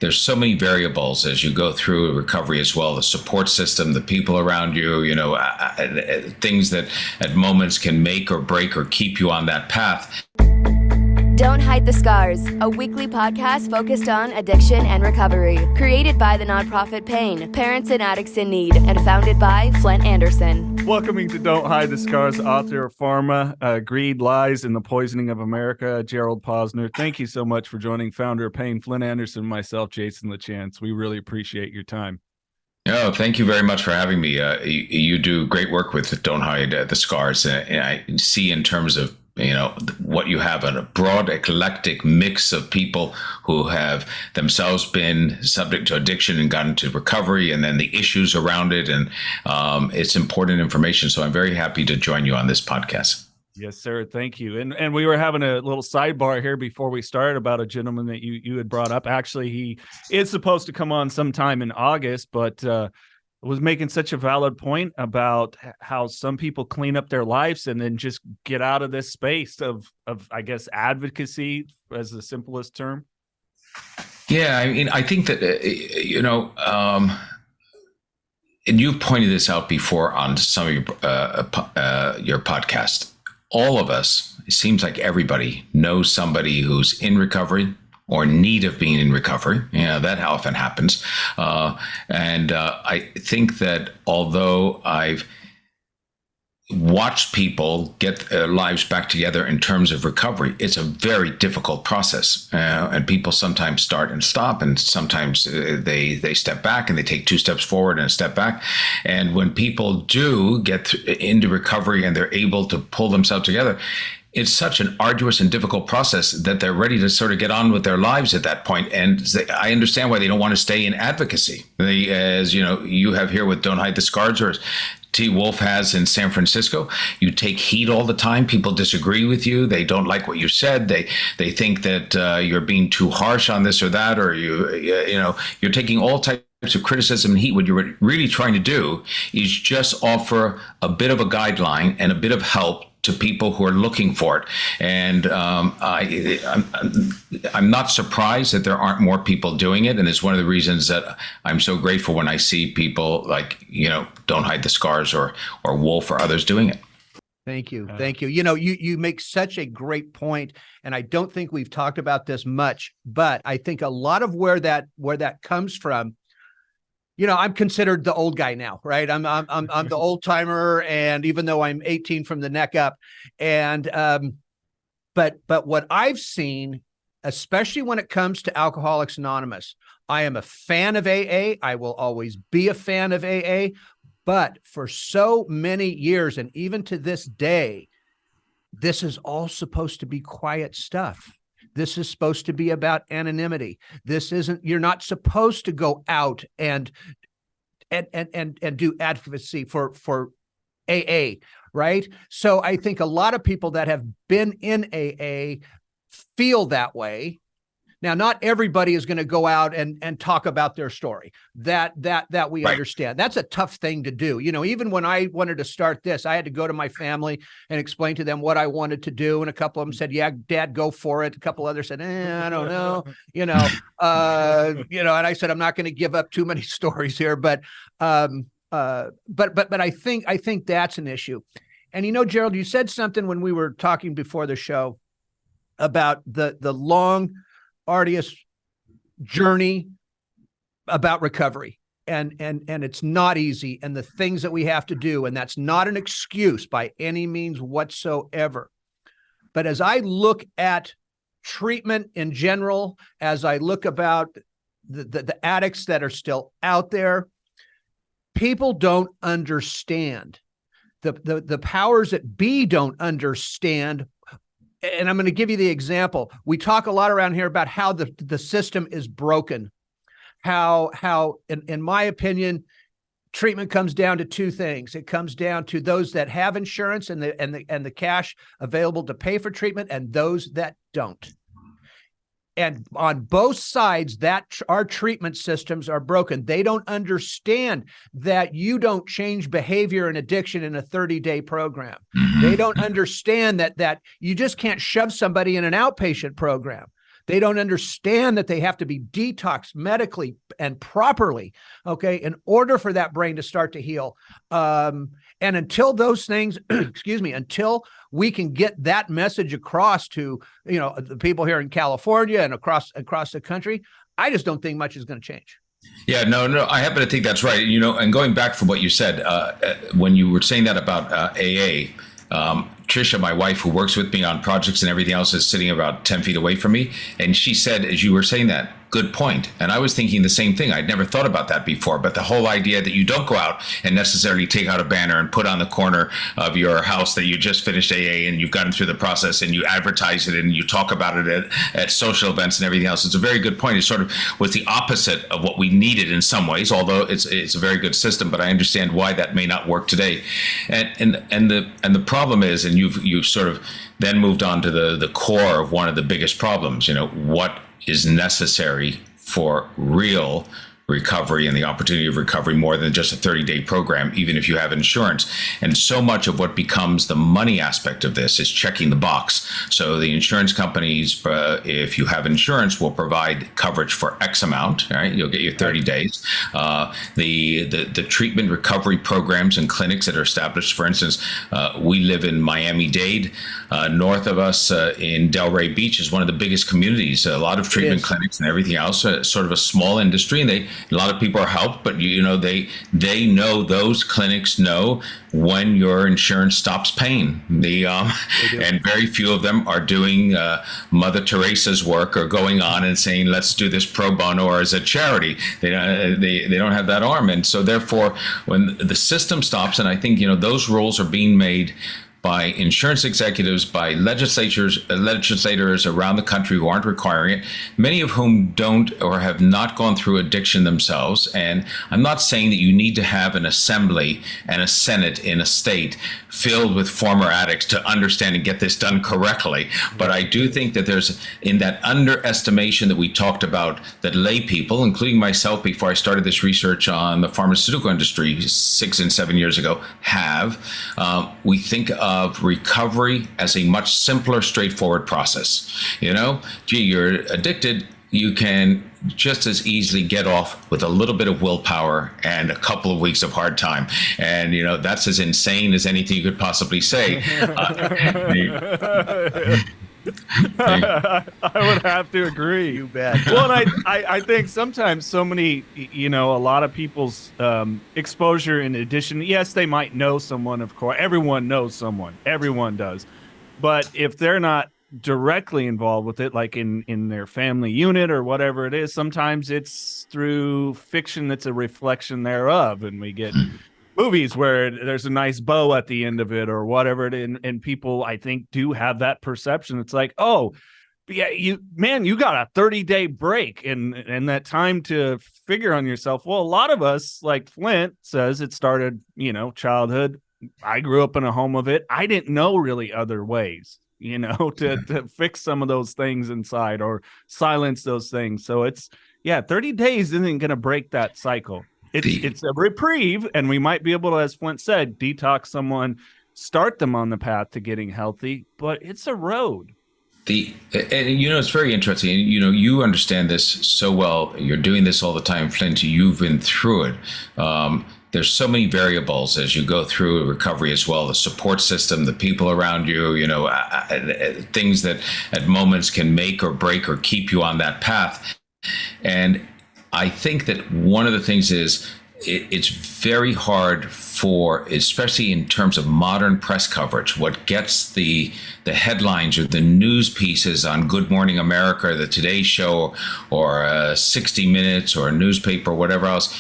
there's so many variables as you go through recovery as well. The support system, the people around you, things that at moments can make or break or keep you on that path. Don't Hide the Scars, a weekly podcast focused on addiction and recovery. Created by the nonprofit PAIN, Parents and Addicts in Need, and founded by Flindt Andersen. Welcoming to Don't Hide the Scars, author of Pharma, Greed, Lies, and the Poisoning of America, Gerald Posner. Thank you so much for joining founder of PAIN, Flindt Andersen, myself, Jason LaChance. We really appreciate your time. Oh, thank you very much for having me. You do great work with Don't Hide the Scars. And I see in terms of what you have, a broad, eclectic mix of people who have themselves been subject to addiction and gotten to recovery, and then the issues around it. And it's important information. So I'm very happy to join you on this podcast. Yes, sir. Thank you. And we were having a little sidebar here before we started about a gentleman that you had brought up. Actually, he is supposed to come on sometime in August, but was making such a valid point about how some people clean up their lives and then just get out of this space of I guess, advocacy as the simplest term. Yeah, I mean, I think that, and you've pointed this out before on some of your podcast. All of us, it seems like everybody knows somebody who's in recovery or need of being in recovery. That often happens. And I think that although I've watched people get their lives back together in terms of recovery, it's a very difficult process. And people sometimes start and stop, and sometimes they step back and they take 2 steps forward and a step back. And when people do get into recovery and they're able to pull themselves together, it's such an arduous and difficult process that they're ready to sort of get on with their lives at that point. And I understand why they don't want to stay in advocacy. As you have here with Don't Hide the Scars, or T. Wolf has in San Francisco. You take heat all the time. People disagree with you. They don't like what you said. They think that you're being too harsh on this or that, or you're taking all types of criticism and heat. What you're really trying to do is just offer a bit of a guideline and a bit of help to people who are looking for it. And I'm not surprised that there aren't more people doing it. And it's one of the reasons that I'm so grateful when I see people like, Don't Hide the Scars or Wolf or others doing it. Thank you. Thank you. You make such a great point, and I don't think we've talked about this much, but I think a lot of where that comes from, I'm considered the old guy now, right? I'm the old timer, and even though I'm 18 from the neck up, and but what I've seen, especially when it comes to Alcoholics Anonymous, I am a fan of AA. I will always be a fan of AA, but for so many years, and even to this day, this is all supposed to be quiet stuff. This is supposed to be about anonymity. You're not supposed to go out and do advocacy for AA, right? So I think a lot of people that have been in AA feel that way. Now, not everybody is going to go out and talk about their story. That we Right. understand. That's a tough thing to do. Even when I wanted to start this, I had to go to my family and explain to them what I wanted to do. And a couple of them said, "Yeah, Dad, go for it." A couple others said, "I don't know." And I said, "I'm not going to give up too many stories here." But I think that's an issue. And Gerald, you said something when we were talking before the show about the long, arduous journey about recovery, and it's not easy, and the things that we have to do, and that's not an excuse by any means whatsoever. But as I look at treatment in general, as I look about the addicts that are still out there, people don't understand. The powers that be don't understand. And I'm going to give you the example. We talk a lot around here about how the system is broken. How in my opinion, treatment comes down to 2 things. It comes down to those that have insurance and the cash available to pay for treatment, and those that don't. And on both sides, our treatment systems are broken. They don't understand that you don't change behavior and addiction in a 30-day program. They don't understand that you just can't shove somebody in an outpatient program. They don't understand that they have to be detoxed medically and properly, okay, in order for that brain to start to heal. And until those things, excuse me, until we can get that message across to, the people here in California and across the country, I just don't think much is going to change. Yeah, no, I happen to think that's right. And going back from what you said, when you were saying that about AA, Trisha, my wife, who works with me on projects and everything else, is sitting about 10 feet away from me. And she said, as you were saying that, good point. And I was thinking the same thing. I'd never thought about that before. But the whole idea that you don't go out and necessarily take out a banner and put on the corner of your house that you just finished AA and you've gotten through the process and you advertise it and you talk about it at social events and everything else. It's a very good point. It sort of was the opposite of what we needed in some ways, although it's a very good system. But I understand why that may not work today. And the problem is, and you've sort of then moved on to the core of one of the biggest problems, what is necessary for real recovery and the opportunity of recovery more than just a 30-day program, even if you have insurance. And so much of what becomes the money aspect of this is checking the box. So the insurance companies, if you have insurance, will provide coverage for X amount, right? You'll get your 30 days. The treatment recovery programs and clinics that are established, for instance, we live in Miami-Dade. North of us in Delray Beach is one of the biggest communities. A lot of treatment clinics and everything else, sort of a small industry, and a lot of people are helped, but they know, those clinics know when your insurance stops paying. And very few of them are doing Mother Teresa's work or going on and saying, let's do this pro bono or as a charity. They don't have that arm. And so therefore, when the system stops, and I think, those rules are being made by insurance executives, by legislators around the country who aren't requiring it, many of whom don't or have not gone through addiction themselves. And I'm not saying that you need to have an assembly and a Senate in a state filled with former addicts to understand and get this done correctly. But I do think that there's, in that underestimation that we talked about, that lay people, including myself before I started this research on the pharmaceutical industry 6 and 7 years ago, we think of recovery as a much simpler, straightforward process. You're addicted, you can just as easily get off with a little bit of willpower and a couple of weeks of hard time. And, that's as insane as anything you could possibly say. I would have to agree. You bet. Well, and I think sometimes so many, a lot of people's exposure in addition, yes, they might know someone, of course. Everyone knows someone. Everyone does. But if they're not directly involved with it, like in their family unit or whatever it is, sometimes it's through fiction that's a reflection thereof. And we get movies where there's a nice bow at the end of it or whatever it is, and people, I think, do have that perception. It's like, oh yeah, you got a 30-day break and that time to figure on yourself. Well, a lot of us, like Flindt says, it started, childhood. I grew up in a home of it. I didn't know really other ways, to fix some of those things inside or silence those things. So 30 days isn't going to break that cycle. It's a reprieve, and we might be able to, as Flindt said, detox someone, start them on the path to getting healthy, but it's a road. It's very interesting. You understand this so well. You're doing this all the time, Flindt. You've been through it. There's so many variables as you go through recovery as well. The support system, the people around you, things that at moments can make or break or keep you on that path. And I think that one of the things is it's very hard for, especially in terms of modern press coverage, what gets the headlines or the news pieces on Good Morning America, the Today Show, or 60 Minutes or a newspaper or whatever else.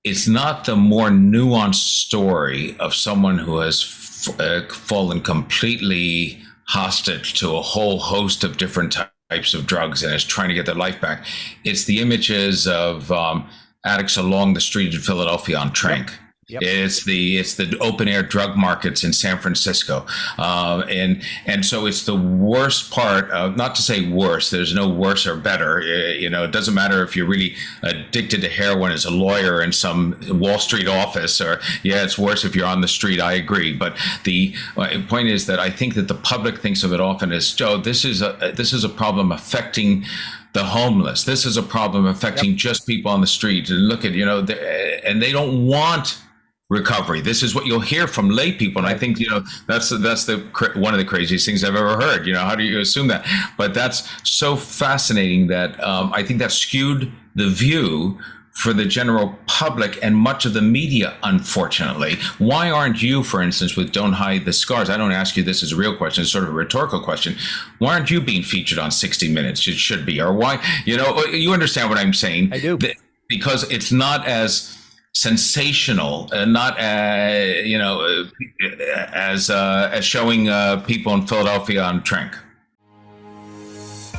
It's not the more nuanced story of someone who has fallen completely hostage to a whole host of different types of drugs and is trying to get their life back. It's the images of addicts along the street in Philadelphia on Trank. Yep. It's the open air drug markets in San Francisco, and so it's the worst part of, not to say worse. There's no worse or better. It doesn't matter if you're really addicted to heroin as a lawyer in some Wall Street office, or it's worse if you're on the street. I agree, but the point is that I think that the public thinks of it often as, Joe, this is a problem affecting the homeless. This is a problem affecting just people on the street. And look at, and they don't want recovery. This is what you'll hear from lay people. And I think, that's one of the craziest things I've ever heard. How do you assume that? But that's so fascinating that I think that skewed the view for the general public and much of the media, unfortunately. Why aren't you, for instance, with Don't Hide the Scars? I don't ask you this as a real question, it's sort of a rhetorical question. Why aren't you being featured on 60 Minutes? It should be. Or why, you understand what I'm saying? I do. Because it's not as sensational, not as showing people in Philadelphia on Trank.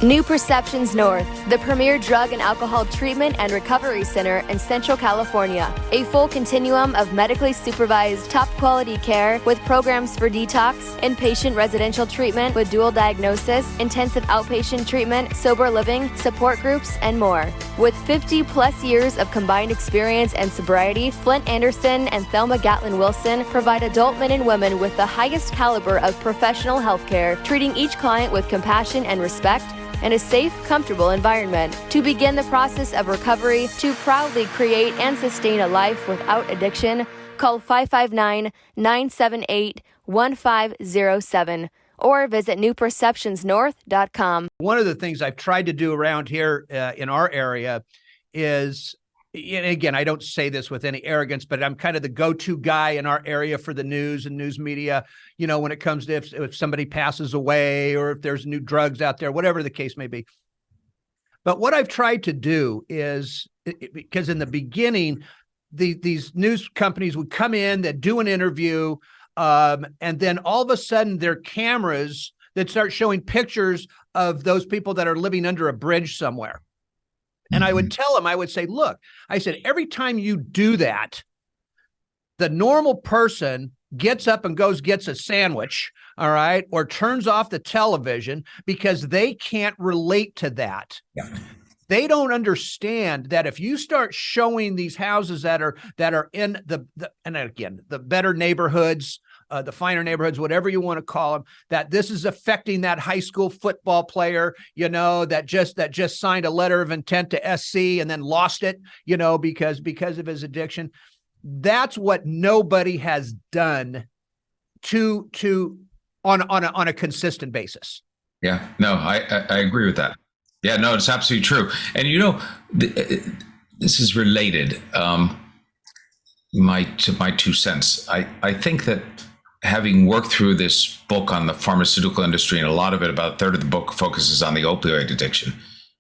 New Perceptions North, the premier drug and alcohol treatment and recovery center in Central California. A full continuum of medically supervised, top-quality care with programs for detox, inpatient residential treatment with dual diagnosis, intensive outpatient treatment, sober living, support groups, and more. With 50-plus years of combined experience and sobriety, Flindt, Andersen, and Thelma Gatlin Wilson provide adult men and women with the highest caliber of professional health care, treating each client with compassion and respect, and a safe, comfortable environment. To begin the process of recovery, to proudly create and sustain a life without addiction, call 559-978-1507 or visit newperceptionsnorth.com. One of the things I've tried to do around here in our area is, and again, I don't say this with any arrogance, but I'm kind of the go-to guy in our area for the news and news media, when it comes to if somebody passes away or if there's new drugs out there, whatever the case may be. But what I've tried to do is, because in the beginning, these news companies would come in, they'd do an interview, and then all of a sudden their cameras that start showing pictures of those people that are living under a bridge somewhere. And I would tell them, I would say, look, I said, every time you do that, the normal person gets up and gets a sandwich, all right, or turns off the television because they can't relate to that. Yeah. They don't understand that if you start showing these houses that are in the and again, the better neighborhoods, the finer neighborhoods, whatever you want to call them, that this is affecting that high school football player, that just signed a letter of intent to SC and then lost it, because of his addiction. That's what nobody has done on a consistent basis. Yeah, no, I agree with that. Yeah, no, it's absolutely true. And this is related. My 2 cents. I think that having worked through this book on the pharmaceutical industry, and a lot of it, about a third of the book focuses on the opioid addiction,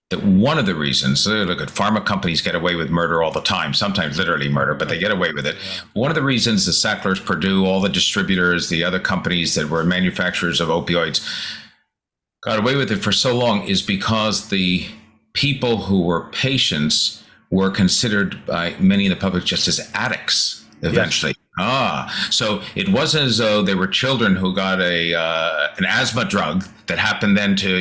that one of the reasons, look at pharma companies get away with murder all the time, sometimes literally murder, but they get away with it. Yeah. One of the reasons the Sacklers, Purdue, all the distributors, the other companies that were manufacturers of opioids got away with it for so long is because the people who were patients were considered by many in the public just as addicts eventually. Yes. So it wasn't as though they were children who got an asthma drug that happened then to,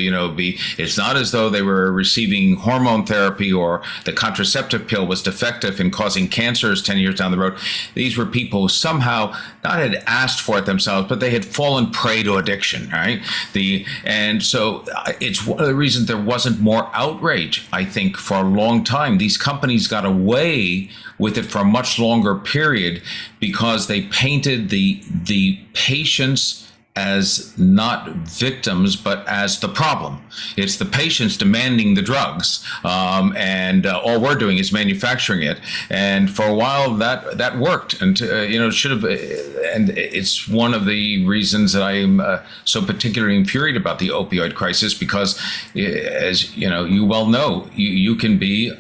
it's not as though they were receiving hormone therapy or the contraceptive pill was defective in causing cancers 10 years down the road. These were people who somehow not had asked for it themselves, but they had fallen prey to addiction, right? And so it's one of the reasons there wasn't more outrage, I think, for a long time. These companies got away with it for a much longer period because they painted the patients as not victims, but as the problem. It's the patients demanding the drugs, and all we're doing is manufacturing it. And for a while, that worked, and it should have. And it's one of the reasons that I am so particularly infuriated about the opioid crisis, because, as you well know, you can be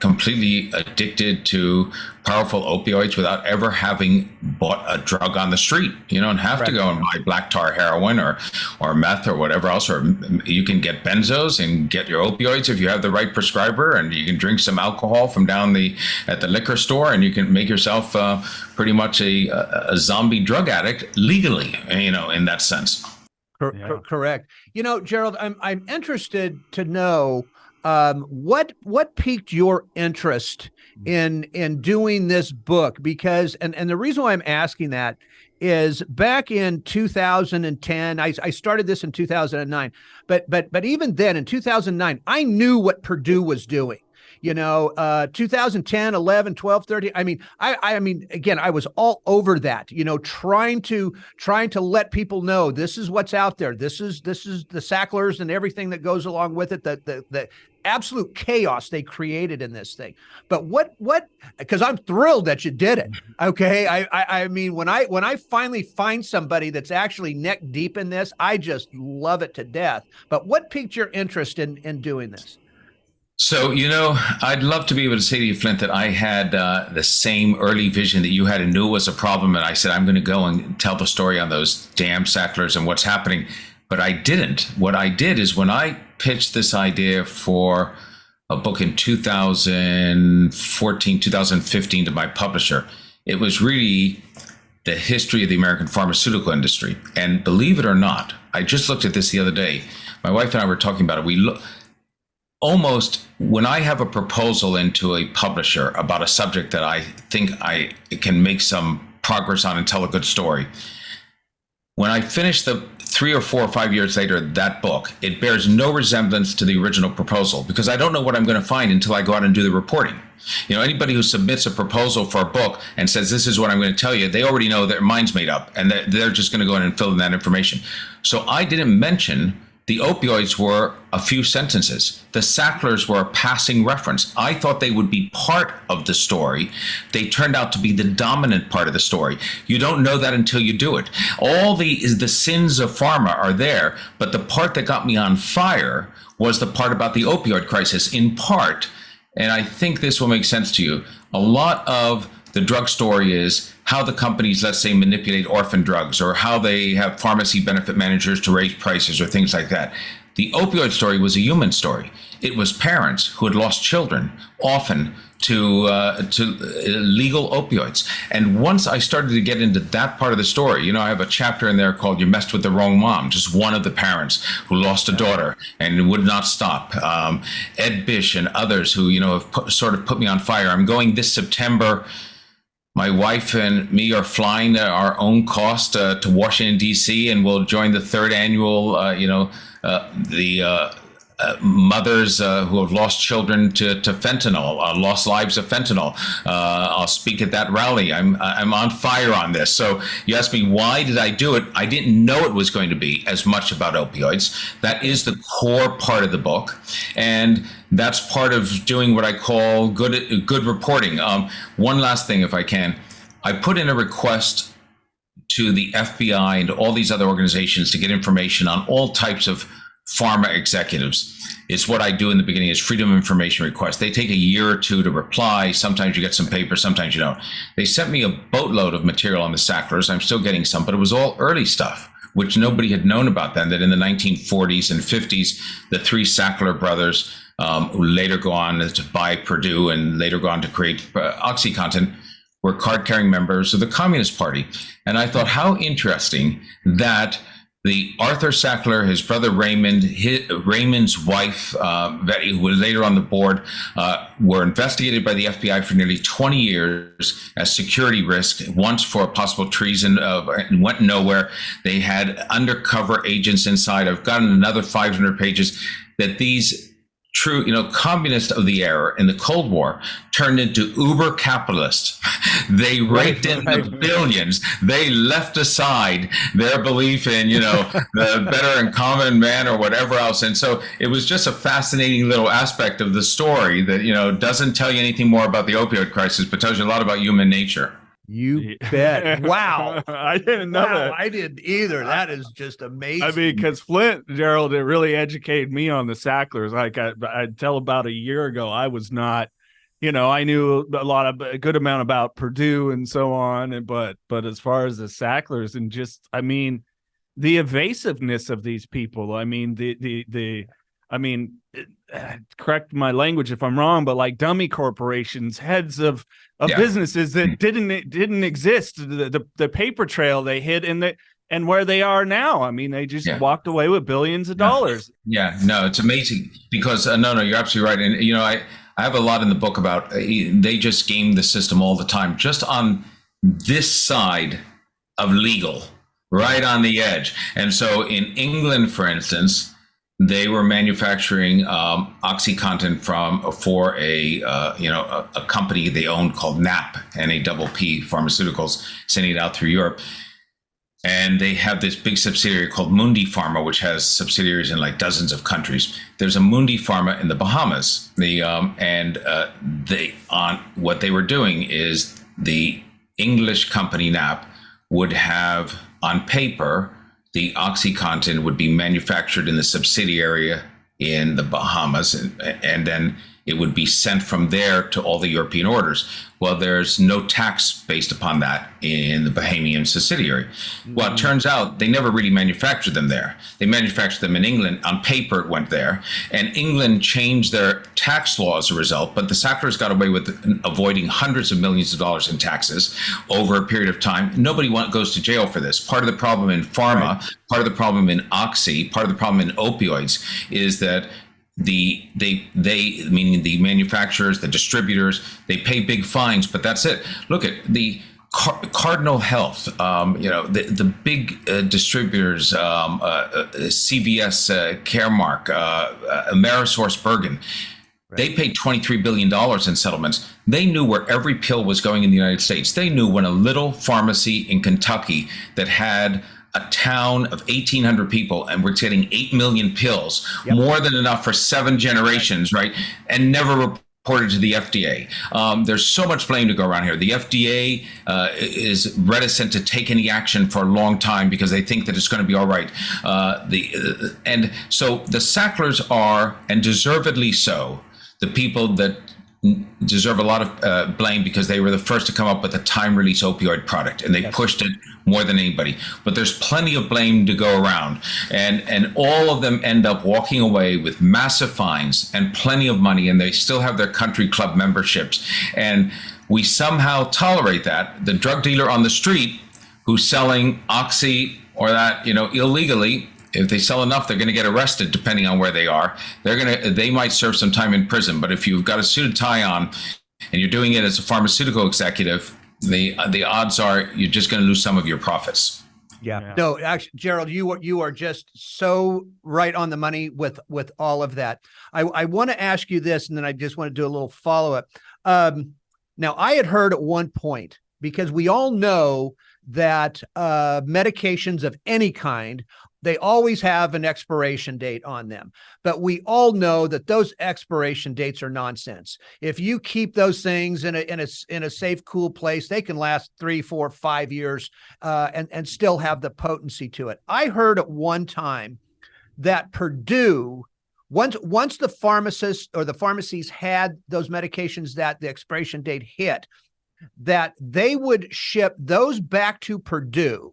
completely addicted to powerful opioids without ever having bought a drug on the street. You don't have to go and buy black tar heroin or meth or whatever else, or you can get benzos and get your opioids if you have the right prescriber, and you can drink some alcohol from at the liquor store, and you can make yourself pretty much a zombie drug addict legally, in that sense. Correct. Gerald, I'm interested to know what piqued your interest in doing this book, because and the reason why I'm asking that is back in 2010, I started this in 2009, but even then in 2009, I knew what Purdue was doing. 2010, 11, 12, 13. I mean, again, I was all over that, trying to let people know this is what's out there. This is the Sacklers and everything that goes along with it, the absolute chaos they created in this thing. But because I'm thrilled that you did it. Okay. I mean, when I finally find somebody that's actually neck deep in this, I just love it to death. But what piqued your interest in doing this? So, I'd love to be able to say to you, Flindt, that I had the same early vision that you had and knew it was a problem. And I said, I'm going to go and tell the story on those damn Sacklers and what's happening. But I didn't. What I did is when I pitched this idea for a book in 2014, 2015 to my publisher, it was really the history of the American pharmaceutical industry. And believe it or not, I just looked at this the other day. My wife and I were talking about it. Almost when I have a proposal into a publisher about a subject that I think I can make some progress on and tell a good story, when I finish the 3 or 4 or 5 years later, that book, it bears no resemblance to the original proposal because I don't know what I'm going to find until I go out and do the reporting. Anybody who submits a proposal for a book and says, this is what I'm going to tell you, they already know their mind's made up and they're just going to go in and fill in that information. So I didn't mention the opioids were a few sentences. The Sacklers were a passing reference. I thought they would be part of the story. They turned out to be the dominant part of the story. You don't know that until you do it. All the sins of pharma are there, but the part that got me on fire was the part about the opioid crisis, in part, and I think this will make sense to you, a lot of the drug story is how the companies, let's say, manipulate orphan drugs or how they have pharmacy benefit managers to raise prices or things like that. The opioid story was a human story. It was parents who had lost children, often to legal opioids. And once I started to get into that part of the story, I have a chapter in there called "You Messed with the Wrong Mom," just one of the parents who lost a daughter and would not stop. Ed Bish and others who, have sort of put me on fire. I'm going this September. My wife and me are flying at our own cost to Washington, D.C., and we'll join the 3rd annual, mothers who have lost children to fentanyl, lost lives of fentanyl. I'll speak at that rally. I'm on fire on this. So you asked me, why did I do it? I didn't know it was going to be as much about opioids. That is the core part of the book. And that's part of doing what I call good reporting. One last thing, if I can. I put in a request to the FBI and all these other organizations to get information on all types of pharma executives. It's what I do in the beginning is freedom of information requests. They take a year or two to reply. Sometimes you get some paper, sometimes you don't. They sent me a boatload of material on the Sacklers. I'm still getting some, but it was all early stuff, which nobody had known about then, that in the 1940s and 50s, the 3 Sackler brothers, who later go on to buy Purdue and later go on to create OxyContin, were card-carrying members of the Communist Party. And I thought, how interesting that the Arthur Sackler, his brother Raymond, Raymond's wife, Betty, who was later on the board, were investigated by the FBI for nearly 20 years as security risk, once for possible treason, and went nowhere. They had undercover agents inside. I've gotten another 500 pages that these true, communists of the era in the Cold War turned into uber capitalists. They raked in the billions. They left aside their belief in, the better and common man or whatever else. And so it was just a fascinating little aspect of the story that, doesn't tell you anything more about the opioid crisis, but tells you a lot about human nature. You bet. Wow. I didn't know that. I didn't either. That is just amazing. I mean, because Flindt, Gerald, it really educated me on the Sacklers. Like I tell about a year ago, I was not I knew a good amount about Purdue and so on, but as far as the Sacklers and just, I mean, the evasiveness of these people, I mean, correct my language if I'm wrong, but like dummy corporations, heads of businesses that didn't exist, the paper trail they hid and where they are now. I mean, they just walked away with billions of dollars. Yeah, no, it's amazing because no, you're absolutely right. And, I have a lot in the book about they just game the system all the time, just on this side of legal, right on the edge. And so in England, for instance, they were manufacturing OxyContin for a company they owned called NAP, NAPP Pharmaceuticals, sending it out through Europe. And they have this big subsidiary called Mundi Pharma, which has subsidiaries in like dozens of countries. There's a Mundi Pharma in the Bahamas. What they were doing is the English company NAP would have on paper the OxyContin would be manufactured in the subsidiary in the Bahamas, and then it would be sent from there to all the European orders. Well, there's no tax based upon that in the Bahamian subsidiary. Well, it turns out they never really manufactured them there. They manufactured them in England. On paper, it went there. And England changed their tax law as a result, but the Sacklers got away with avoiding hundreds of millions of dollars in taxes over a period of time. Nobody goes to jail for this. Part of the problem in pharma, part of the problem in oxy, part of the problem in opioids is that they meaning the manufacturers, the distributors, they pay big fines, but that's it. Look at the Cardinal Health, the big distributors, CVS, Caremark, AmerisourceBergen. They paid $23 billion in settlements. They knew where every pill was going in the United States. They knew when a little pharmacy in Kentucky that had a town of 1,800 people, and we're getting 8 million pills, more than enough for 7 generations, right? And never reported to the FDA. There's so much blame to go around here. The FDA is reticent to take any action for a long time because they think that it's going to be all right. And so the Sacklers are, and deservedly so, the people that deserve a lot of blame because they were the first to come up with a time-release opioid product, and they pushed it more than anybody. But there's plenty of blame to go around, and all of them end up walking away with massive fines and plenty of money, and they still have their country club memberships. And we somehow tolerate that. The drug dealer on the street who's selling oxy or that, illegally, if they sell enough, they're going to get arrested depending on where they are. They might serve some time in prison. But if you've got a suit and tie on and you're doing it as a pharmaceutical executive, the odds are you're just going to lose some of your profits. Yeah. No, actually, Gerald, you are just so right on the money with all of that. I want to ask you this, and then I just want to do a little follow-up. Now, I had heard at one point, because we all know that medications of any kind, they always have an expiration date on them. But we all know that those expiration dates are nonsense. If you keep those things in a safe, cool place, they can last 3, 4, 5 years and still have the potency to it. I heard at one time that Purdue, once the pharmacists or the pharmacies had those medications that the expiration date hit, that they would ship those back to Purdue.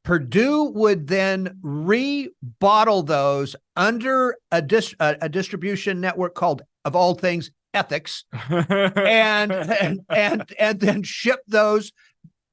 Purdue would then rebottle those under a distribution network called, of all things, Ethics, and then ship those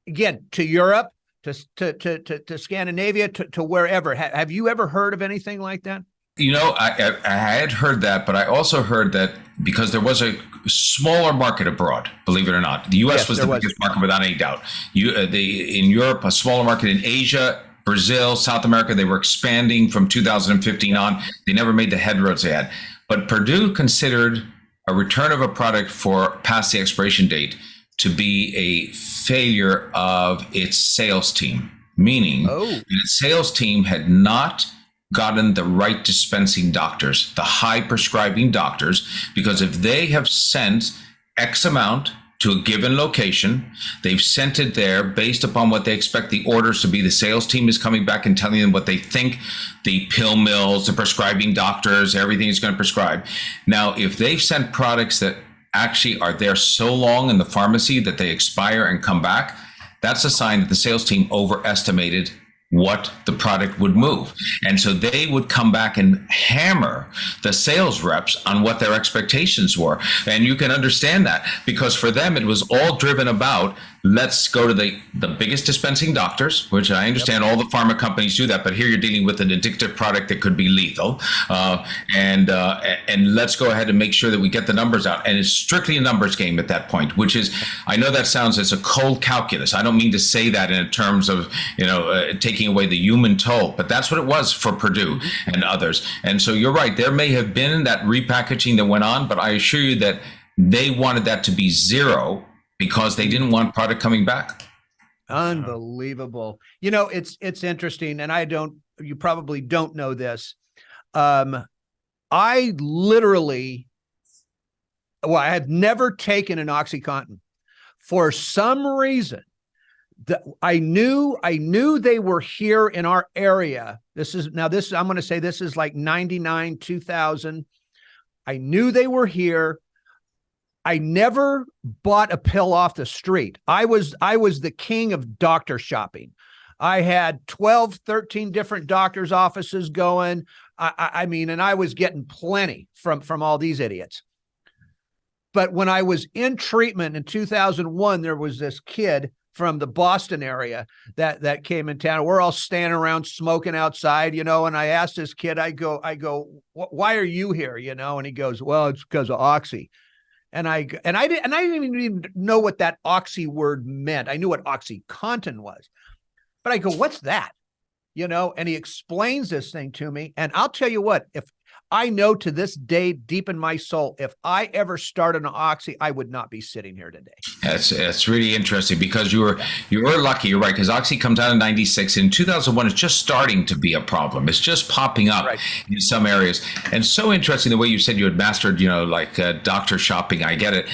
again to Europe, to Scandinavia, to wherever. Have you ever heard of anything like that? I had heard that, but I also heard that because there was a smaller market abroad, believe it or not. The U.S. was the biggest market without any doubt. In Europe, a smaller market. In Asia, Brazil, South America, they were expanding from 2015 on. They never made the headroads they had. But Purdue considered a return of a product for past the expiration date to be a failure of its sales team, meaning its sales team had not gotten the right dispensing doctors, the high prescribing doctors, because if they have sent X amount to a given location, they've sent it there based upon what they expect the orders to be. The sales team is coming back and telling them what they think the pill mills, the prescribing doctors, everything is going to prescribe. Now, if they've sent products that actually are there so long in the pharmacy that they expire and come back, that's a sign that the sales team overestimated what the product would move. And so they would come back and hammer the sales reps on what their expectations were. And you can understand that, because for them, it was all driven about, let's go to the biggest dispensing doctors, which I understand all the pharma companies do that, but here you're dealing with an addictive product that could be lethal. And let's go ahead and make sure that we get the numbers out. And it's strictly a numbers game at that point, which is, I know that sounds as a cold calculus. I don't mean to say that in terms of, taking away the human toll, but that's what it was for Purdue and others. And so you're right, there may have been that repackaging that went on, but I assure you that they wanted that to be zero because they didn't want product coming back. Unbelievable. It's interesting, and you probably don't know this. I have never taken an OxyContin. For some reason, I knew they were here in our area. I'm going to say this is like 99, 2000. I knew they were here. I never bought a pill off the street. I was the king of doctor shopping. I had 12, 13 different doctor's offices going. I mean, and I was getting plenty from all these idiots. But when I was in treatment in 2001, there was this kid from the Boston area that came in town. We're all standing around smoking outside, and I asked this kid, I go, why are you here? And he goes, well, it's because of Oxy. And I didn't even know what that Oxy word meant. I knew what OxyContin was, but I go, what's that? And he explains this thing to me. And I'll tell you what, if I know to this day, deep in my soul, if I ever started an Oxy, I would not be sitting here today. That's really interesting, because you were lucky. You're right, because Oxy comes out in 96. In 2001, it's just starting to be a problem. It's just popping up in some areas. And so interesting the way you said you had mastered, doctor shopping. I get it.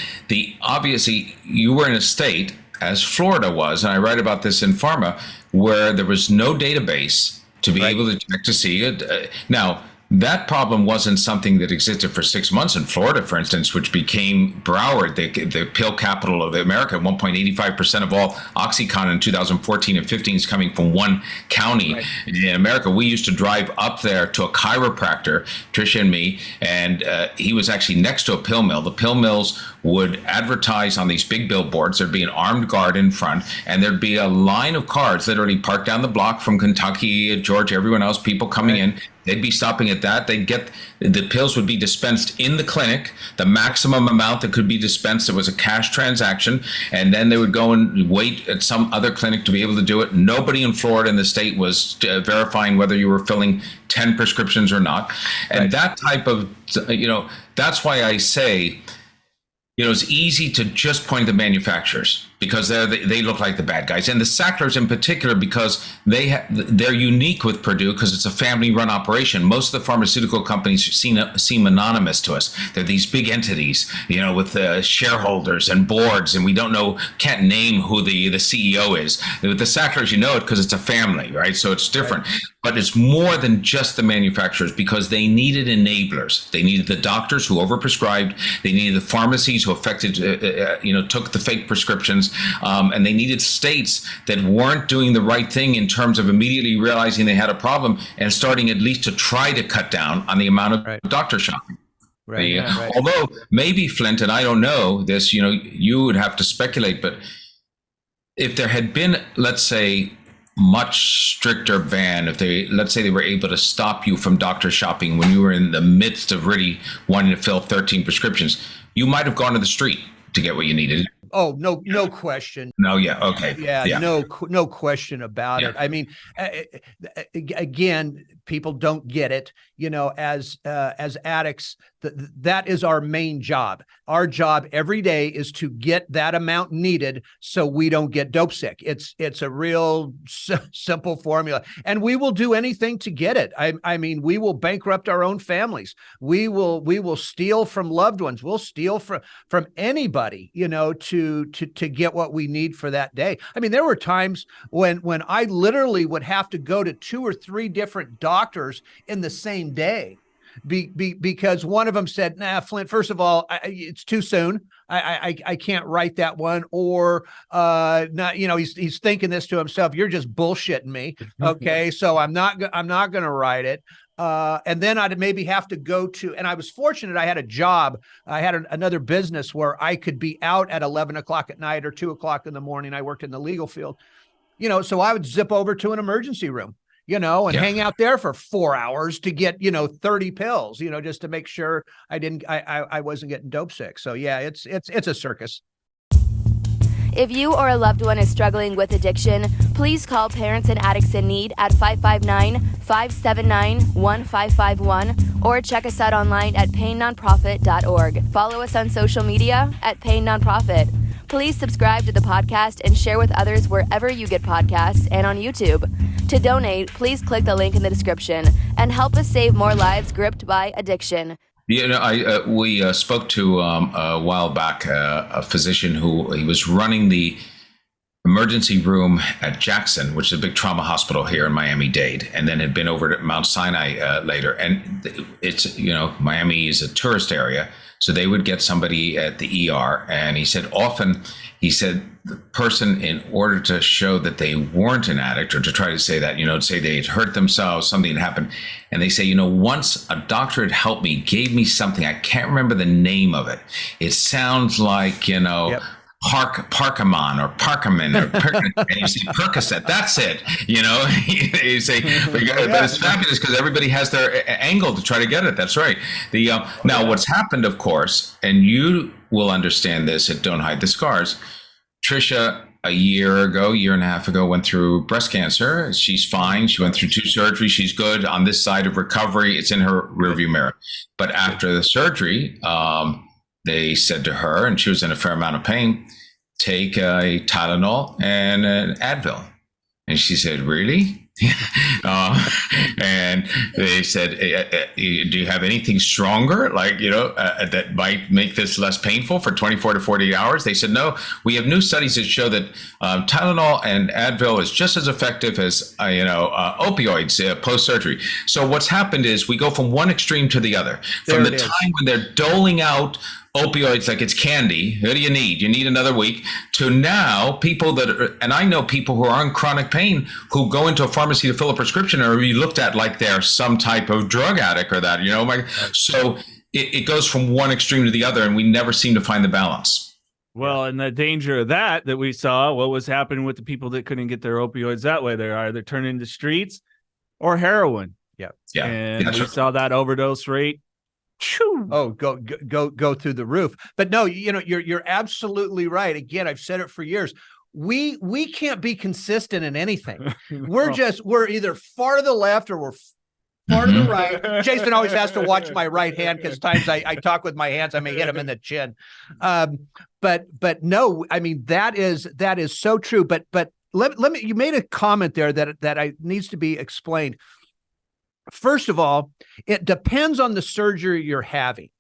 Obviously, you were in a state, as Florida was, and I write about this in Pharma, where there was no database to be able to check to see it. Now, that problem wasn't something that existed for 6 months in Florida, for instance, which became Broward, the pill capital of America. At 1.85% of all OxyContin in 2014 and 15 is coming from one county in America. We used to drive up there to a chiropractor, Tricia and me, and he was actually next to a pill mill. The pill mills would advertise on these big billboards. There'd be an armed guard in front, and there'd be a line of cars literally parked down the block from Kentucky, Georgia, everyone else, people coming in. They'd be stopping at that. They'd get the pills would be dispensed in the clinic, the maximum amount that could be dispensed. It was a cash transaction. And then they would go and wait at some other clinic to be able to do it. Nobody in Florida in the state was verifying whether you were filling 10 prescriptions or not. And that type of, that's why I say, it's easy to just point at the manufacturers, because they look like the bad guys, and the Sacklers in particular, because they're unique with Purdue because it's a family-run operation. Most of the pharmaceutical companies seem anonymous to us. They're these big entities, with shareholders and boards, and we can't name who the CEO is. With the Sacklers, you know it because it's a family, right? So it's different. But it's more than just the manufacturers, because they needed enablers. They needed the doctors who overprescribed. They needed the pharmacies who took the fake prescriptions. And they needed states that weren't doing the right thing in terms of immediately realizing they had a problem and starting at least to try to cut down on the amount of doctor shopping. Although maybe Flindt, and I don't know this, you would have to speculate, but if there had been, let's say, much stricter ban, let's say they were able to stop you from doctor shopping when you were in the midst of really wanting to fill 13 prescriptions, you might have gone to the street to get what you needed. Oh, no question. No, yeah, okay. Yeah. No question about it. I mean, again, people don't get it. As addicts, that is our main job. Our job every day is to get that amount needed so we don't get dope sick. It's a real simple formula, and we will do anything to get it. I mean, we will bankrupt our own families. We will steal from loved ones. We'll steal from anybody, to get what we need for that day. I mean, there were times when I literally would have to go to 2 or 3 different doctors in the same day. because one of them said, nah, Flindt, first of all, it's too soon. I can't write that one. Or not, he's thinking this to himself. You're just bullshitting me. Okay. So I'm not going to write it. And then I'd maybe have to go to, and I was fortunate. I had a job. I had another business where I could be out at 11 o'clock at night or 2 o'clock in the morning. I worked in the legal field, so I would zip over to an emergency room, and hang out there for 4 hours to get, 30 pills, just to make sure I wasn't getting dope sick. So yeah, it's a circus. If you or a loved one is struggling with addiction, please call Parents and Addicts in Need at 559-579-1551 or check us out online at painnonprofit.org. Follow us on social media at Pain Nonprofit. Please subscribe to the podcast and share with others wherever you get podcasts and on YouTube. To donate, please click the link in the description and help us save more lives gripped by addiction. We spoke to a while back a physician he was running the emergency room at Jackson, which is a big trauma hospital here in Miami-Dade, and then had been over to Mount Sinai later. And it's, Miami is a tourist area, so they would get somebody at the ER. And he said the person, in order to show that they weren't an addict, or to try to say that, say they had hurt themselves, something had happened. And they say, once a doctor had helped me, gave me something, I can't remember the name of it. It sounds like, Yep. Parkamon or Parkaman or and you say Percocet, that's it. You say, but it's fabulous because everybody has their angle to try to get it. That's right. Now what's happened, of course, and you will understand this at Don't Hide the Scars. Trisha, a year and a half ago, went through breast cancer. She's fine. She went through 2 surgeries. She's good on this side of recovery. It's in her rearview mirror. But after the surgery, they said to her, and she was in a fair amount of pain, take a Tylenol and an Advil. And she said, really? And they said, do you have anything stronger, that might make this less painful for 24 to 48 hours? They said, no, we have new studies that show that Tylenol and Advil is just as effective as, opioids post-surgery. So what's happened is we go from one extreme to the other. From the time when they're doling out opioids like it's candy, what do you need? You need another week, to now people and I know people who are in chronic pain who go into a pharmacy to fill a prescription or be looked at like they're some type of drug addict or that, so it goes from one extreme to the other, and we never seem to find the balance. Well, and the danger of that we saw, what was happening with the people that couldn't get their opioids that way, they're either turning to streets or heroin. Yeah. And we saw that overdose rate. Oh, go through the roof. But no, you're absolutely right. Again, I've said it for years. We can't be consistent in anything. We're either far to the left or we're far to the right. Jason always has to watch my right hand because times I talk with my hands, I may hit him in the chin. But no, I mean, that is so true. But let me, you made a comment there that needs to be explained. First of all, it depends on the surgery you're having.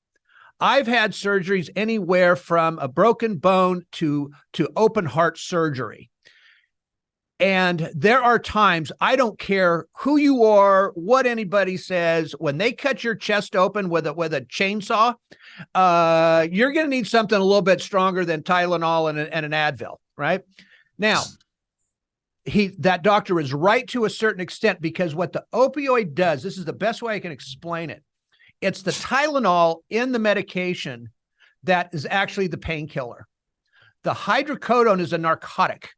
I've had surgeries anywhere from a broken bone to open heart surgery. And there are times, I don't care who you are, what anybody says, when they cut your chest open with a chainsaw, you're going to need something a little bit stronger than Tylenol and an Advil, right? Now, that doctor is right to a certain extent, because what the opioid does, this is the best way I can explain it. It's the Tylenol in the medication that is actually the painkiller. The hydrocodone is a narcotic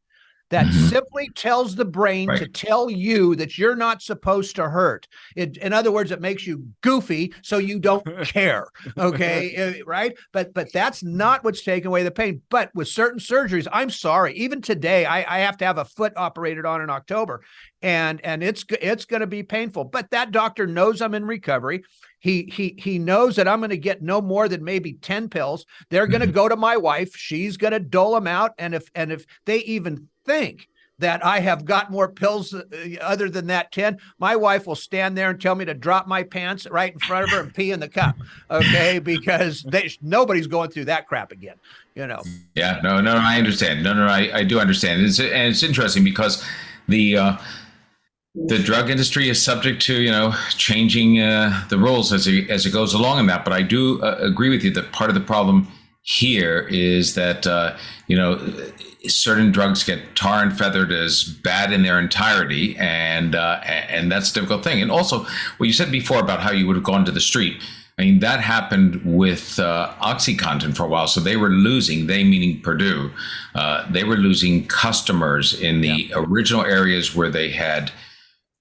that simply tells the brain to tell you that you're not supposed to hurt. In other words, it makes you goofy so you don't care. Okay, right? But that's not what's taking away the pain. But with certain surgeries, I'm sorry, even today, I have to have a foot operated on in October, and it's going to be painful. But that doctor knows I'm in recovery. He knows that I'm going to get no more than maybe 10 pills. They're going to go to my wife. She's going to dole them out. And if they even think that I have got more pills other than that 10, my wife will stand there and tell me to drop my pants right in front of her and pee in the cup. Okay. Because nobody's going through that crap again, Yeah, no, I understand. No, I do understand. It's interesting because The drug industry is subject to, changing the rules as it goes along in that. But I do agree with you that part of the problem here is that, certain drugs get tar and feathered as bad in their entirety. And that's a difficult thing. And also what you said before about how you would have gone to the street. I mean, that happened with OxyContin for a while. So they were losing, they meaning Purdue, they were losing customers in the original areas where they had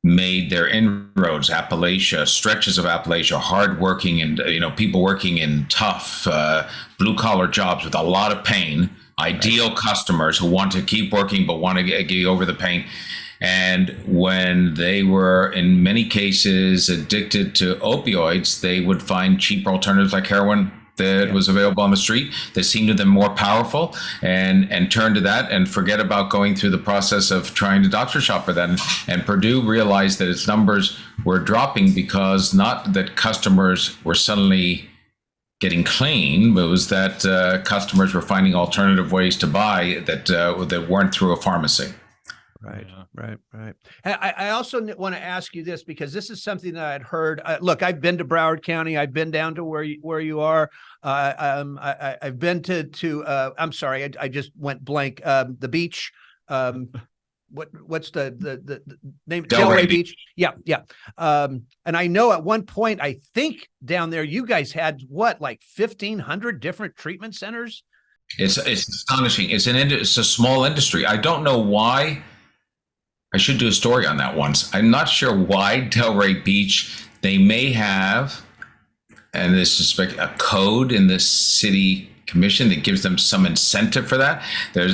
made their inroads, Appalachia, stretches of Appalachia, hardworking and, people working in tough blue collar jobs with a lot of pain, ideal customers who want to keep working but want to get over the pain. And when they were, in many cases, addicted to opioids, they would find cheap alternatives like heroin that was available on the street that seemed to them more powerful, and turn to that and forget about going through the process of trying to doctor shop for that. And Purdue realized that its numbers were dropping because not that customers were suddenly getting clean, but it was that customers were finding alternative ways to buy that weren't through a pharmacy. Right. Right. I also want to ask you this, because this is something that I'd heard. Look, I've been to Broward County. I've been down to where you are. I've been to I'm sorry, I just went blank. The beach. What's the name? Delray Beach. Yeah. And I know at one point, I think down there, you guys had like 1,500 different treatment centers. It's astonishing. It's a small industry. I don't know why. I should do a story on that once. I'm not sure why Delray Beach, they may have, and this is a code in the city commission that gives them some incentive for that. There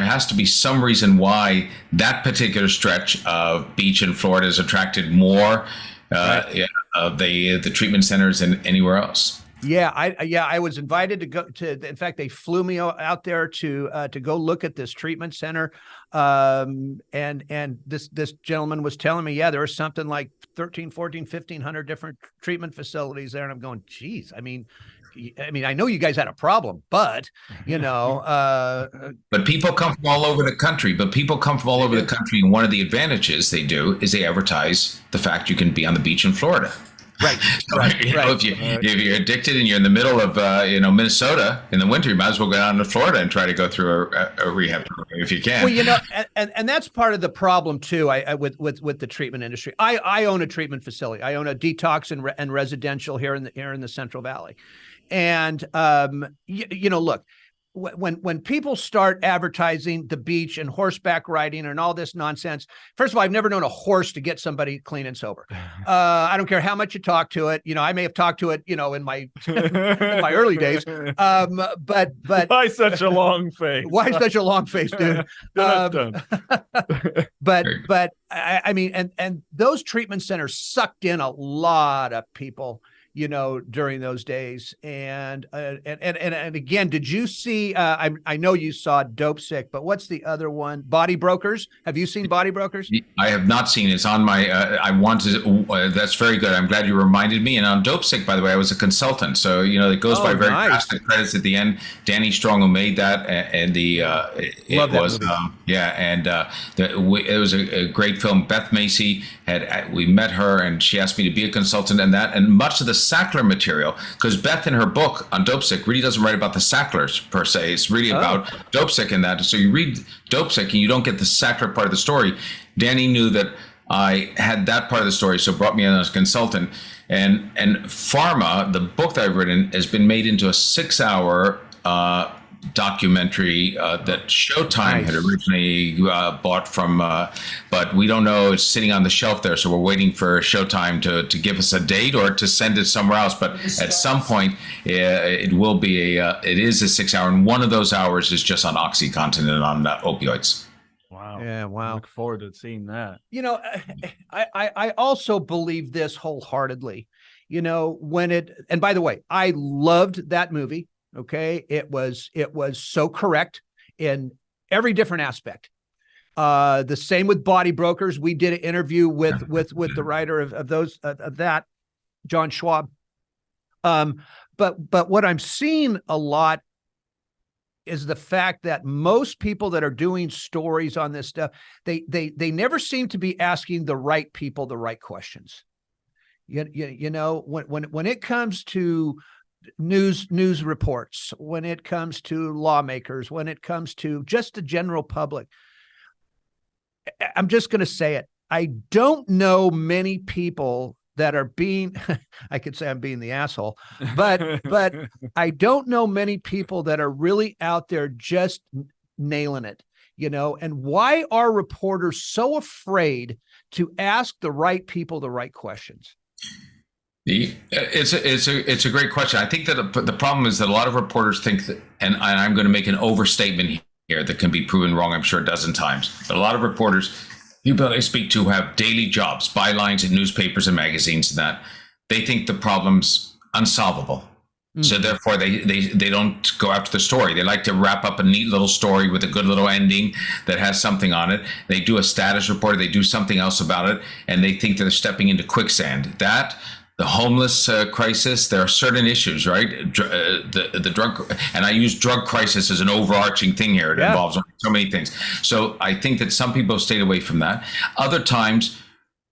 has to be some reason why that particular stretch of beach in Florida has attracted more of the treatment centers than anywhere else. Yeah, I was invited to go to. In fact, they flew me out there to go look at this treatment center. And this gentleman was telling me, there was something like 13, 14, 1,500 different treatment facilities there. And I'm going, geez, I mean, I know you guys had a problem, but, But people come from all over the country. And one of the advantages they do is they advertise the fact you can be on the beach in Florida. Right. If you're addicted and you're in the middle of Minnesota in the winter, you might as well go down to Florida and try to go through a rehab program if you can. Well, and that's part of the problem too. With the treatment industry. I own a treatment facility. I own a detox and residential here in the Central Valley, and look. When people start advertising the beach and horseback riding and all this nonsense, first of all, I've never known a horse to get somebody clean and sober. I don't care how much you talk to it. I may have talked to it, in my early days. But why such a long face? Why such a long face, dude? But I mean, and those treatment centers sucked in a lot of people, during those days. And again, did you see, I know you saw Dope Sick, but what's the other one? Body Brokers. Have you seen Body Brokers? I have not seen it. It's on my, that's very good. I'm glad you reminded me. And on Dope Sick, by the way, I was a consultant. So, it goes by very fast. The credits at the end. Danny Strong, who made that, and it was a great film. Beth Macy we met her and she asked me to be a consultant and much of the Sackler material, because Beth in her book on Dope Sick really doesn't write about the Sacklers per se. It's really about Dope Sick and that. So you read Dope Sick and you don't get the Sackler part of the story. Danny knew that I had that part of the story, so brought me in as a consultant. And Pharma, the book that I've written, has been made into a 6-hour documentary that Showtime had originally bought from, but we don't know. It's sitting on the shelf there, so we're waiting for Showtime to give us a date or to send it somewhere else. But at some point, it will be it is a 6-hour, and one of those hours is just on OxyContin and on opioids. Wow. Yeah. Wow. I look forward to seeing that. I also believe this wholeheartedly. And by the way, I loved that movie. Okay. It was so correct in every different aspect. The same with Body Brokers. We did an interview with the writer of that, John Schwab. But what I'm seeing a lot is the fact that most people that are doing stories on this stuff, they never seem to be asking the right people the right questions. You know, when it comes to news reports, when it comes to lawmakers, when it comes to just the general public, I'm just going to say it. I don't know many people that are being, I could say I'm being the asshole, but I don't know many people that are really out there just nailing it, you know. And why are reporters so afraid to ask the right people the right questions? It's a great question. I think that the problem is that a lot of reporters think that, and I'm going to make an overstatement here that can be proven wrong, I'm sure, a dozen times, but a lot of reporters, people I speak to, have daily jobs, bylines in newspapers and magazines, and that they think the problem's unsolvable. So therefore they don't go after the story. They like to wrap up a neat little story with a good little ending that has something on it. They do a status report, they do something else about it, and they think they're stepping into quicksand. That, the homeless crisis, there are certain issues, right? The drug, and I use drug crisis as an overarching thing here. It involves so many things. So I think that some people have stayed away from that. Other times,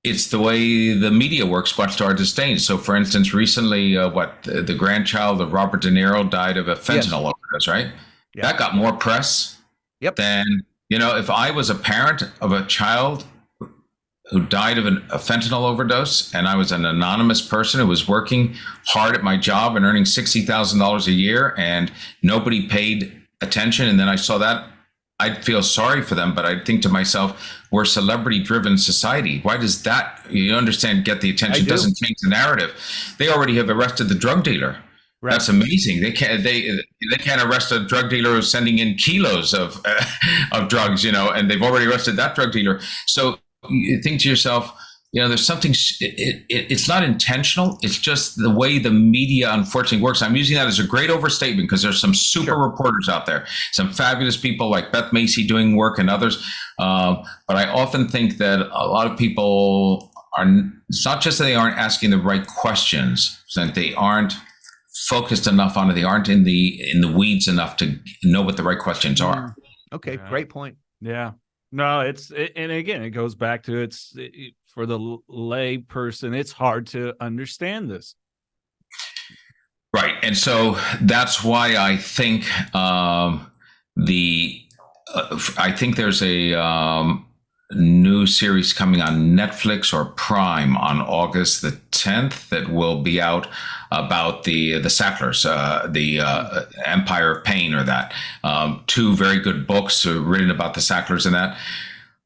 it's the way the media works, much to our disdain. So, for instance, recently, the grandchild of Robert De Niro died of a fentanyl overdose, right? Yep. That got more press than, you know, if I was a parent of a child who died of a fentanyl overdose, and I was an anonymous person who was working hard at my job and earning $60,000 a year, and nobody paid attention, and then I saw that, I'd feel sorry for them, but I'd think to myself, we're a celebrity-driven society. Why does that, you understand, get the attention? It doesn't change the narrative. They already have arrested the drug dealer. Right. That's amazing. They can't arrest a drug dealer who's sending in kilos of drugs, you know, and they've already arrested that drug dealer. So you think to yourself, you know, there's something, it's not intentional. It's just the way the media unfortunately works. I'm using that as a great overstatement because there's some super reporters out there, some fabulous people like Beth Macy doing work and others. But I often think that a lot of people it's not just that they aren't asking the right questions, it's that they aren't focused enough on it. They aren't in the weeds enough to know what the right questions are. Okay. Great point. Yeah. No, and again, it goes back to for the lay person, it's hard to understand this. Right. And so that's why I think I think there's a new series coming on Netflix or Prime on August the 10th that will be out about the Sacklers, the Empire of Pain, or that. Two very good books written about the Sacklers and that.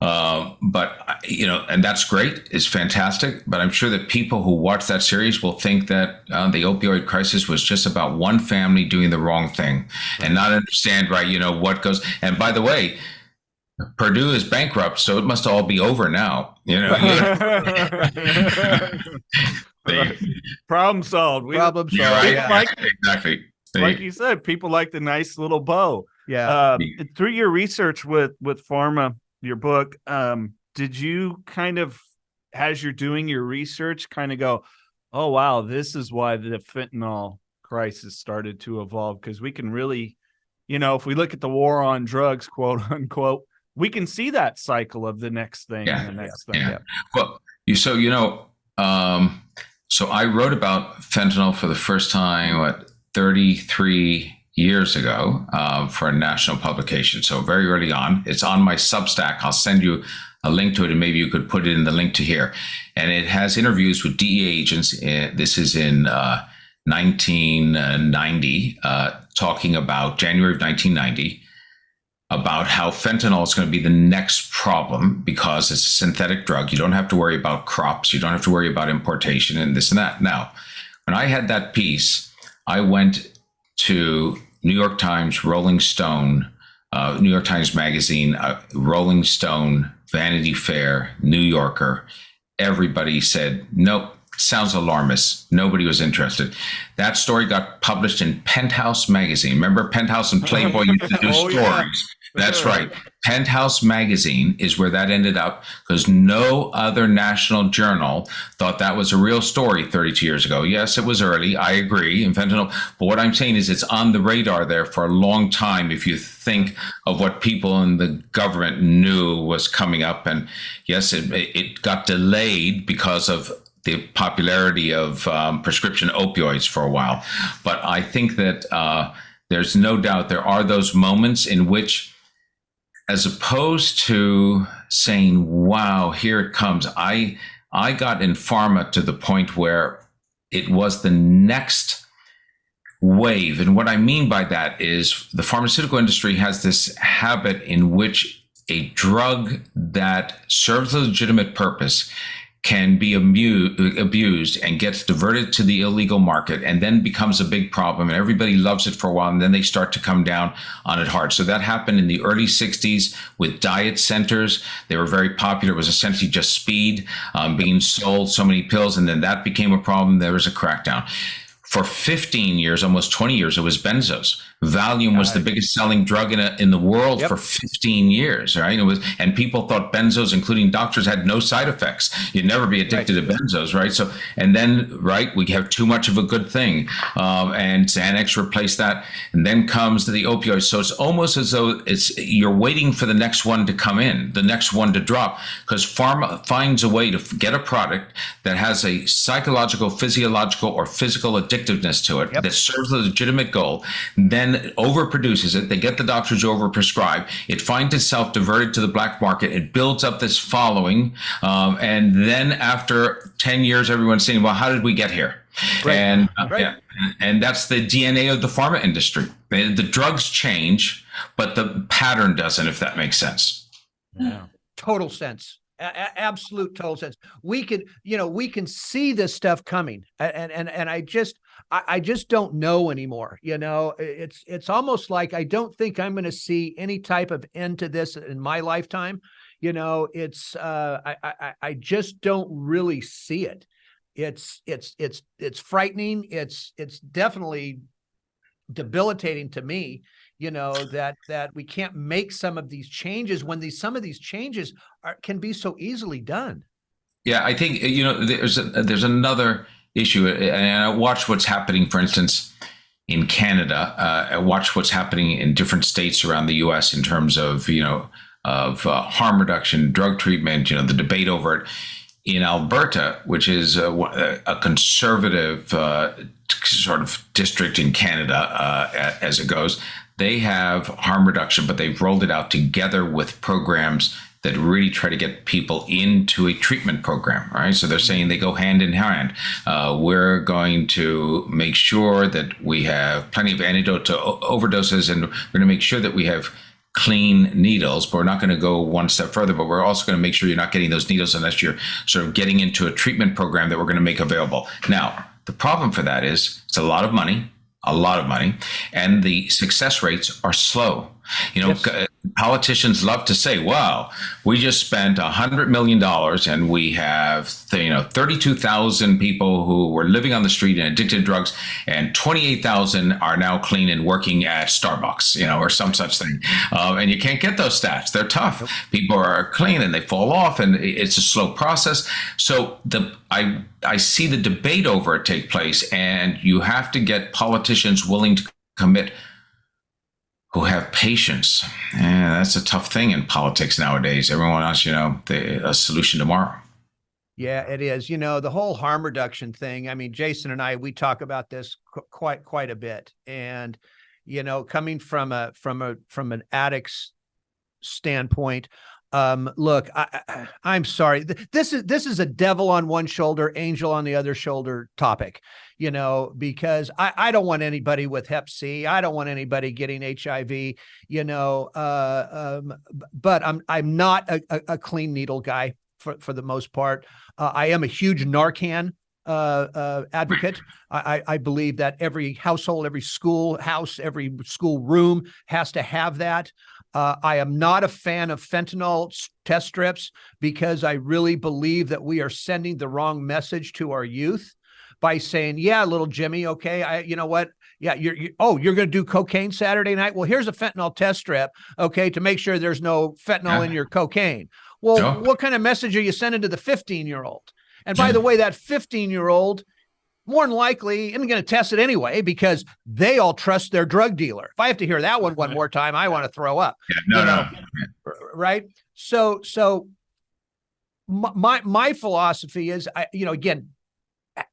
But, you know, and that's great. It's fantastic. But I'm sure that people who watch that series will think that the opioid crisis was just about one family doing the wrong thing and not understand, right, you know, what goes. And by the way, Purdue is bankrupt, so it must all be over now. You know, problem solved. Problem solved. Right. Exactly. Like you said, people like the nice little bow. Yeah. Through your research with Pharma, your book, did you kind of, as you're doing your research, kind of go, oh wow, this is why the fentanyl crisis started to evolve? Because we can really, you know, if we look at the war on drugs, quote unquote, we can see that cycle of the next thing and the next thing. Yeah. Well, so I wrote about fentanyl for the first time, 33 years ago for a national publication. So very early on. It's on my Substack. I'll send you a link to it, and maybe you could put it in the link to here. And it has interviews with DEA agents. This is in 1990, talking about January of 1990, about how fentanyl is going to be the next problem because it's a synthetic drug. You don't have to worry about crops. You don't have to worry about importation and this and that. Now, when I had that piece, I went to New York Times, Rolling Stone, New York Times Magazine, Rolling Stone, Vanity Fair, New Yorker. Everybody said, nope, sounds alarmist. Nobody was interested. That story got published in Penthouse Magazine. Remember Penthouse and Playboy used to do stories. That's right. Penthouse magazine is where that ended up because no other national journal thought that was a real story 32 years ago. Yes, it was early. I agree. In fentanyl. But what I'm saying is it's on the radar there for a long time. If you think of what people in the government knew was coming up, and yes, it got delayed because of the popularity of prescription opioids for a while. But I think that there's no doubt there are those moments in which, as opposed to saying, wow, here it comes, I got in pharma to the point where it was the next wave. And what I mean by that is the pharmaceutical industry has this habit in which a drug that serves a legitimate purpose can be abused and gets diverted to the illegal market and then becomes a big problem, and everybody loves it for a while, and then they start to come down on it hard. So that happened in the early 60s with diet centers. They were very popular. It was essentially just speed being sold, so many pills, and then that became a problem. There was a crackdown. For 15 years, almost 20 years, it was benzos. Valium was the biggest selling drug in the world for 15 years, right? It was, and people thought benzos, including doctors, had no side effects. You'd never be addicted to benzos, right? So, and then, right, we have too much of a good thing, and Xanax replaced that, and then comes the opioids. So it's almost as though you're waiting for the next one to come in, the next one to drop, because pharma finds a way to get a product that has a psychological, physiological, or physical addictiveness to it that serves a legitimate goal. Then overproduces it. They get the doctors to overprescribe. It finds itself diverted to the black market. It builds up this following. And then after 10 years, everyone's saying, well, how did we get here? Right. And that's the DNA of the pharma industry. The drugs change, but the pattern doesn't, if that makes sense. Yeah. Total sense. Absolute total sense. We can see this stuff coming, and I just don't know anymore. It's almost like I don't think I'm going to see any type of end to this in my lifetime. I just don't really see it. It's frightening. It's definitely debilitating to me. That we can't make some of these changes when some of these changes can be so easily done. Yeah, I think there's another issue, and I watch what's happening, for instance, in Canada. I watch what's happening in different states around the U.S. in terms of harm reduction, drug treatment. The debate over it. In Alberta, which is a conservative sort of district in Canada, as it goes. They have harm reduction, but they've rolled it out together with programs that really try to get people into a treatment program, right? So they're saying they go hand in hand. We're going to make sure that we have plenty of antidote to overdoses, and we're going to make sure that we have clean needles, but we're not going to go one step further, but we're also going to make sure you're not getting those needles unless you're sort of getting into a treatment program that we're going to make available. Now, the problem for that is it's a lot of money, and the success rates are slow. Politicians love to say, wow, we just spent $100 million and we have 32,000 people who were living on the street and addicted to drugs, and 28,000 are now clean and working at Starbucks, or some such thing. And you can't get those stats. They're tough. Nope. People are clean and they fall off, and it's a slow process. So I see the debate over it take place, and you have to get politicians willing to commit who have patience. Yeah, that's a tough thing in politics nowadays. Everyone wants, a solution tomorrow. Yeah, it is. The whole harm reduction thing. I mean, Jason and I, we talk about this quite a bit. And, coming from an addict's standpoint, look, I'm sorry. This is a devil on one shoulder, angel on the other shoulder topic, because I don't want anybody with Hep C. I don't want anybody getting HIV, but I'm not a clean needle guy for the most part. I am a huge Narcan advocate. I believe that every household, every schoolhouse, every school room has to have that. I am not a fan of fentanyl test strips because I really believe that we are sending the wrong message to our youth by saying, yeah, little Jimmy, okay, you know what? Yeah, you're going to do cocaine Saturday night. Well, here's a fentanyl test strip, okay, to make sure there's no fentanyl in your cocaine. Well, what kind of message are you sending to the 15-year-old? And by the way, that 15-year-old more than likely isn't going to test it anyway because they all trust their drug dealer. If I have to hear that one more time, I want to throw up. No. Right. So my philosophy is, again,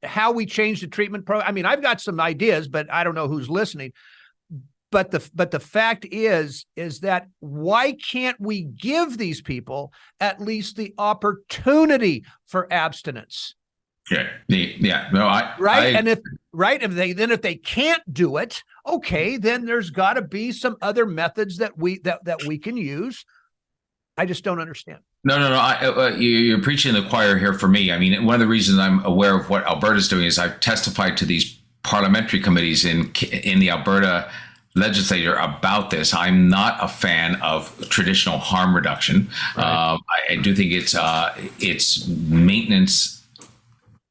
how we change the treatment program. I mean, I've got some ideas, but I don't know who's listening. But the fact is that why can't we give these people at least the opportunity for abstinence? And if they can't do it, okay, then there's got to be some other methods that we can use. I just don't understand. No. You're preaching the choir here for me. I mean, one of the reasons I'm aware of what Alberta's doing is I've testified to these parliamentary committees in the Alberta legislature about this. I'm not a fan of traditional harm reduction. Right. I do think it's maintenance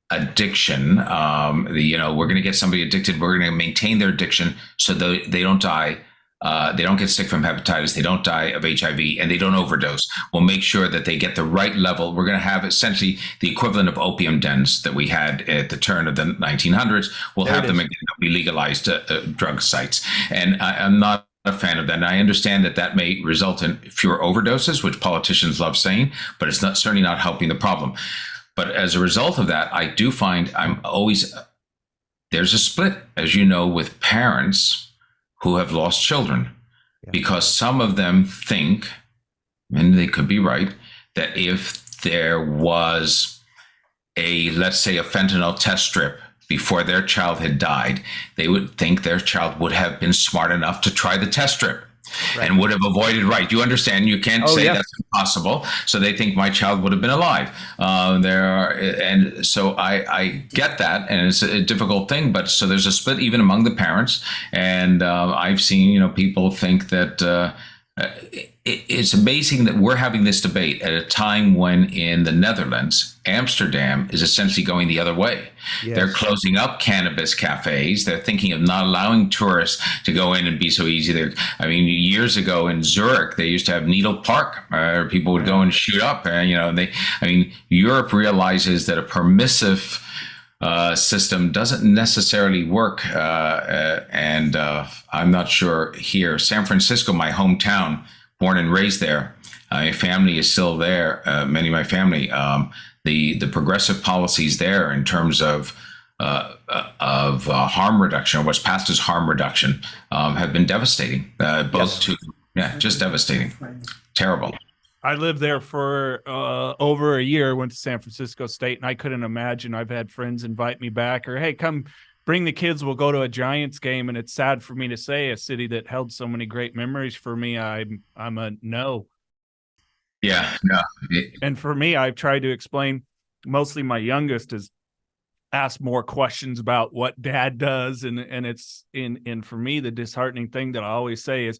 addiction. We're going to get somebody addicted. We're going to maintain their addiction so that they don't die. They don't get sick from hepatitis. They don't die of HIV, and they don't overdose. We'll make sure that they get the right level. We're going to have essentially the equivalent of opium dens that we had at the turn of the 1900s. We'll have them again. They'll be legalized drug sites. And I'm not a fan of that. And I understand that may result in fewer overdoses, which politicians love saying, but it's certainly not helping the problem. But as a result of that, I do find there's a split, as you know, with parents who have lost children, because some of them think, and they could be right, that if there was let's say a fentanyl test strip before their child had died, they would think their child would have been smart enough to try the test strip. Right. And would have avoided. Right. You understand? You can't say that's impossible. So they think my child would have been alive. And so I get that, and it's a difficult thing. But so there's a split even among the parents, and I've seen people think that it's amazing that we're having this debate at a time when in the Netherlands, Amsterdam is essentially going the other way. Yes. They're closing up cannabis cafes. They're thinking of not allowing tourists to go in and be so easy. Years ago in Zurich, they used to have Needle Park, where people would go and shoot up. Europe realizes that a permissive system doesn't necessarily work. And I'm not sure here. San Francisco, my hometown, born and raised there. My family is still there. Many of my family. The progressive policies there in terms of harm reduction, or what's passed as harm reduction, have been devastating. Just devastating. Terrible. I lived there for over a year, went to San Francisco State, and I couldn't imagine. I've had friends invite me back, or, hey, come bring the kids. We'll go to a Giants game. And it's sad for me to say, a city that held so many great memories for me, I'm a no. Yeah, no. And for me, I've tried to explain, mostly my youngest has asked more questions about what dad does. And it's for me, the disheartening thing that I always say is,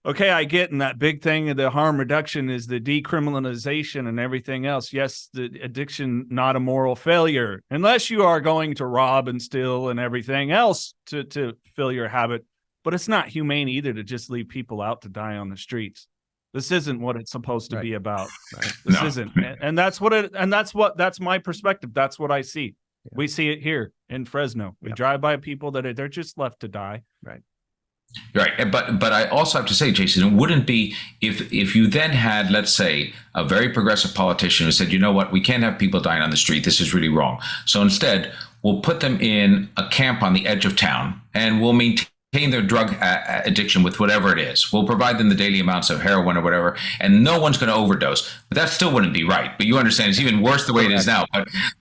okay, I get in that big thing of the harm reduction is the decriminalization and everything else. Yes, the addiction, not a moral failure, unless you are going to rob and steal and everything else to fill your habit. But it's not humane either to just leave people out to die on the streets. This isn't what it's supposed to be about. Right? This isn't. And that's that's my perspective. That's what I see. Yeah. We see it here in Fresno. We drive by people that they're just left to die. Right. Right. But I also have to say, Jason, it wouldn't be if you then had, let's say, a very progressive politician who said, you know what, we can't have people dying on the street. This is really wrong. So instead, we'll put them in a camp on the edge of town and we'll maintain their drug addiction with whatever it is. We'll provide them the daily amounts of heroin or whatever, and no one's going to overdose. But that still wouldn't be right. But you understand, it's even worse the way it is now.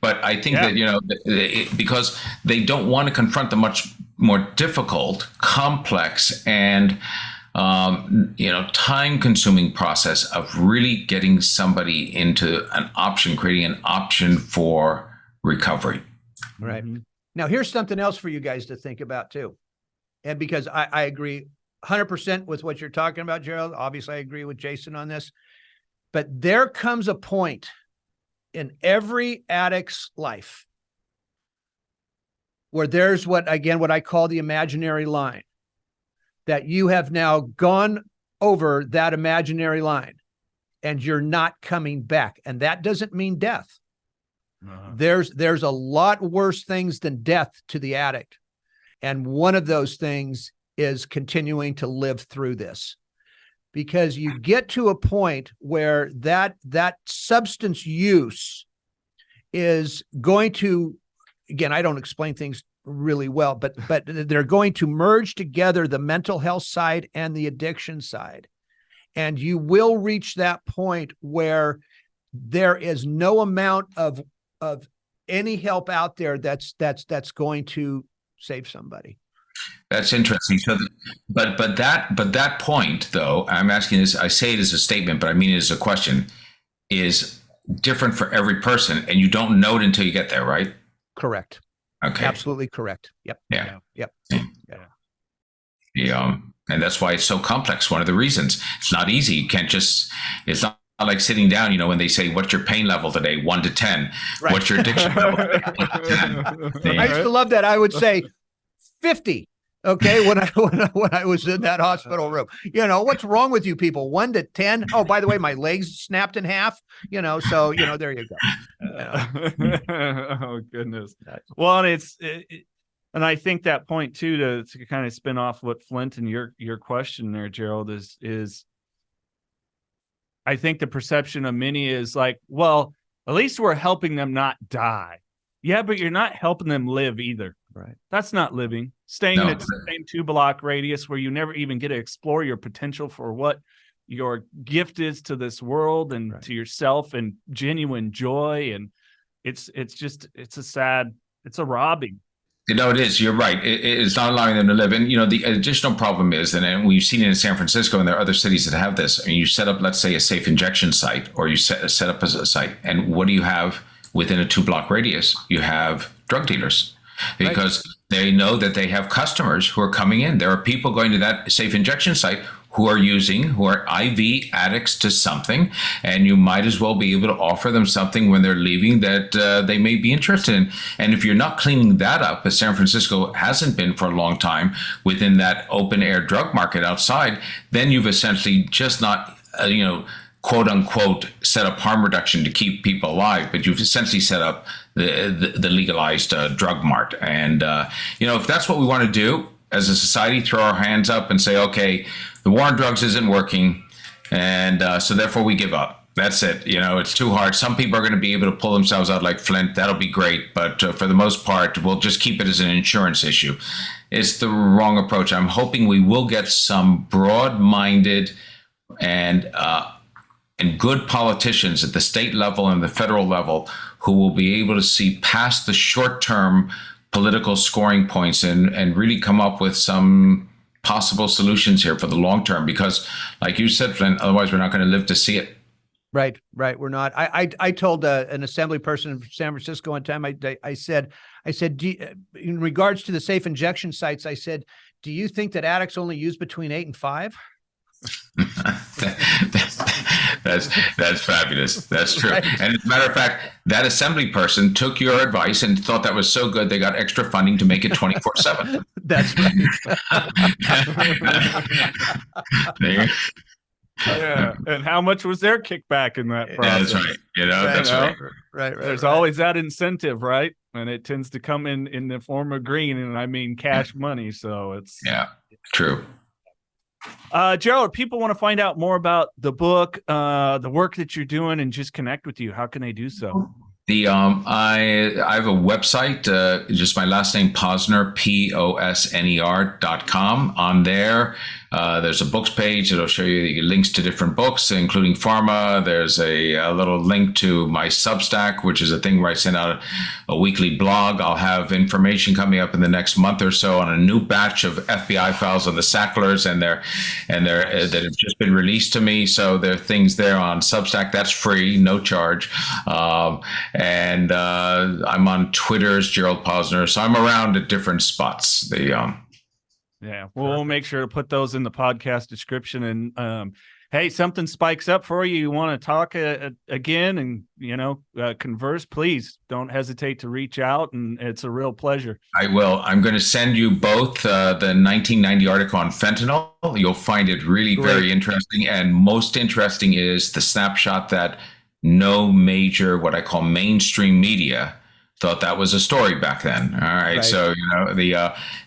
But I think that, because they don't want to confront the much more difficult, complex, and time-consuming process of really getting somebody into an option, creating an option for recovery. Right. Mm-hmm. Now, here's something else for you guys to think about too. And because I agree 100% with what you're talking about, Gerald. Obviously, I agree with Jason on this. But there comes a point in every addict's life where there's what I call the imaginary line, that you have now gone over that imaginary line and you're not coming back. And that doesn't mean death. There's a lot worse things than death to the addict. And one of those things is continuing to live through this, because you get to a point where that substance use is going to, again, I don't explain things really well, but they're going to merge together the mental health side and the addiction side. And you will reach that point where there is no amount of any help out there that's going to save somebody. That's interesting. So, but that point, though, I'm asking this. I say it as a statement, but I mean it as a question. Is different for every person, and you don't know it until you get there, right? Correct. Okay. Absolutely correct. Yep. Yeah. Yep. Yeah. And that's why it's so complex. One of the reasons it's not easy. You can't just. It's not like sitting down. When they say, "What's your pain level today?" 1 to 10. Right. What's your addiction level today? 1 to 10. I used to love that. I would say 50. Okay, when I was in that hospital room, what's wrong with you people? 1 to 10. Oh, by the way, my legs snapped in half. So there you go. Oh goodness. Well, and I think that point too, to kind of spin off what Flindt and your question there, Gerald, is I think the perception of many is like, well, at least we're helping them not die. Yeah, but you're not helping them live either. Right. That's not living. Staying in the same 2-block radius where you never even get to explore your potential for what your gift is to this world and to yourself, and genuine joy. And it's a robbing. It is. You're right. It's not allowing them to live. And, the additional problem is, and we've seen it in San Francisco, and there are other cities that have this. I mean, you set up, let's say, a safe injection site, or you set up a site. And what do you have within a 2-block radius? You have drug dealers. Because they know that they have customers who are coming in. There are people going to that safe injection site who are IV addicts to something, and you might as well be able to offer them something when they're leaving that they may be interested in. And if you're not cleaning that up, as San Francisco hasn't been for a long time within that open air drug market outside, then you've essentially just not, quote unquote, set up harm reduction to keep people alive, but you've essentially set up the legalized drug mart. And, if that's what we want to do as a society, throw our hands up and say, okay, the war on drugs isn't working. And so therefore we give up. That's it. It's too hard. Some people are going to be able to pull themselves out like Flindt. That'll be great. But for the most part, we'll just keep it as an insurance issue. It's the wrong approach. I'm hoping we will get some broad-minded and good politicians at the state level and the federal level who will be able to see past the short-term political scoring points and really come up with some possible solutions here for the long term. Because, like you said, Flindt, otherwise we're not going to live to see it. Right. We're not. I told an assembly person in San Francisco one time, I said, in regards to the safe injection sites, I said, do you think that addicts only use between 8 and 5? That's fabulous. That's true. Right. And as a matter of fact, that assembly person took your advice and thought that was so good they got extra funding to make it 24/7. That's right. Yeah. And how much was their kickback in that process? That's right. That's right. Right. There's always that incentive, right? And it tends to come in the form of green, and I mean cash money. So it's true. Gerald, people want to find out more about the book, the work that you're doing, and just connect with you. How can they do so? I have a website, just my last name, Posner, POSNER.com. On there, there's a books page. It'll show you the links to different books, including pharma. There's a little link to my Substack, which is a thing where I send out a weekly blog. I'll have information coming up in the next month or so on a new batch of FBI files on the Sacklers, and that have just been released to me. So there are things there on Substack. That's free, no charge. And I'm on Twitter as Gerald Posner. So I'm around at different spots. Yeah, we'll make sure to put those in the podcast description. And hey, something spikes up for you, you want to talk again and, converse, please don't hesitate to reach out. And it's a real pleasure. I will. I'm going to send you both the 1990 article on fentanyl. You'll find it really very interesting. And most interesting is the snapshot that no major, what I call mainstream media, thought that was a story back then. All right. So,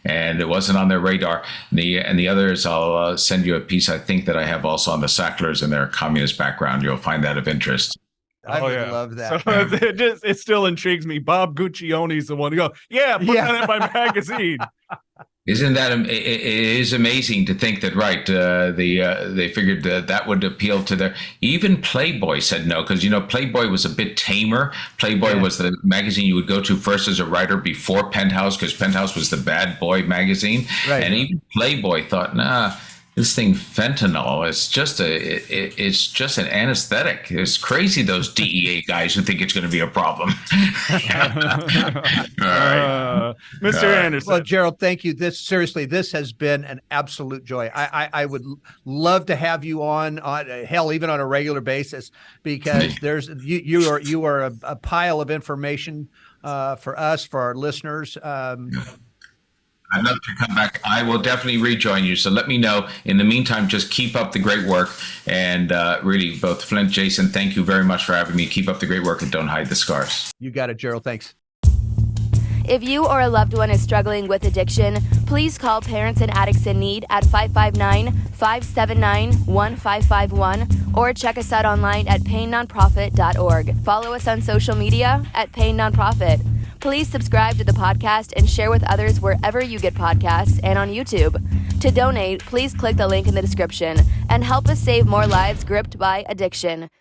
and it wasn't on their radar. And the others, I'll send you a piece, I think, that I have also on the Sacklers and their communist background. You'll find that of interest. I would love that. So it still intrigues me. Bob Guccione's the one to go, put that in my magazine. Isn't that, it is amazing to think that, they figured that would appeal to their, even Playboy said no, because, Playboy was a bit tamer. Playboy was the magazine you would go to first as a writer before Penthouse, because Penthouse was the bad boy magazine. Right. And even Playboy thought, nah, this thing fentanyl is it's just an anesthetic. It's crazy, those DEA guys who think it's going to be a problem. All right. Mr. Andersen. Well, Gerald, thank you. This has been an absolute joy. I would love to have you on hell, even on a regular basis, because you are a pile of information for us, for our listeners. I'd love to come back. I will definitely rejoin you. So let me know. In the meantime, just keep up the great work. And really, both Flindt, Jason, thank you very much for having me. Keep up the great work and don't hide the scars. You got it, Gerald. Thanks. If you or a loved one is struggling with addiction, please call Parents and Addicts in Need at 559-579-1551 or check us out online at painnonprofit.org. Follow us on social media at Pain Nonprofit. Please subscribe to the podcast and share with others wherever you get podcasts and on YouTube. To donate, please click the link in the description and help us save more lives gripped by addiction.